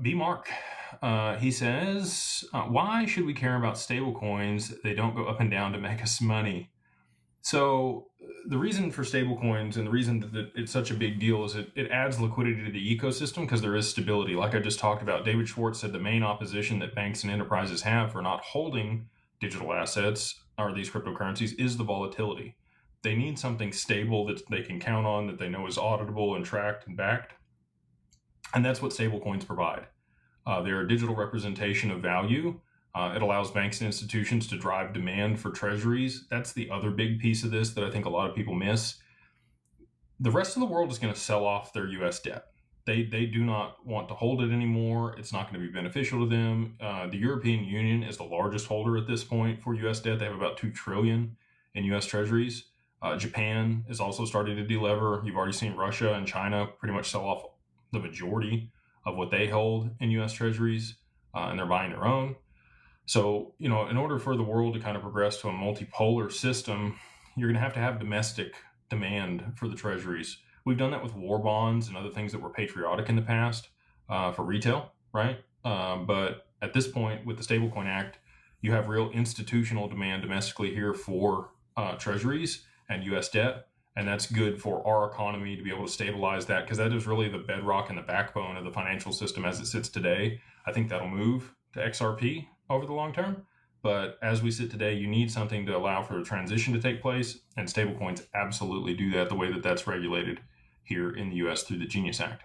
B Mark, he says, why should we care about stablecoins? They don't go up and down to make us money. So the reason for stablecoins and the reason that it's such a big deal is it adds liquidity to the ecosystem because there is stability. Like I just talked about, David Schwartz said the main opposition that banks and enterprises have for not holding digital assets or these cryptocurrencies is the volatility. They need something stable that they can count on, that they know is auditable and tracked and backed. And that's what stablecoins provide. They're a digital representation of value. It allows banks and institutions to drive demand for treasuries. That's the other big piece of this that I think a lot of people miss. The rest of the world is going to sell off their US debt. They do not want to hold it anymore. It's not going to be beneficial to them. The European Union is the largest holder at this point for US debt. They have about $2 trillion in US treasuries. Japan is also starting to delever. You've already seen Russia and China pretty much sell off the majority of what they hold in US treasuries, and they're buying their own. So, in order for the world to kind of progress to a multipolar system, you're going to have domestic demand for the treasuries. We've done that with war bonds and other things that were patriotic in the past for retail, right? But at this point, with the Stablecoin Act, you have real institutional demand domestically here for treasuries and US debt. And that's good for our economy to be able to stabilize that, because that is really the bedrock and the backbone of the financial system as it sits today. I think that'll move to XRP over the long term. But as we sit today, you need something to allow for the transition to take place. And stablecoins absolutely do that the way that that's regulated here in the US through the Genius Act.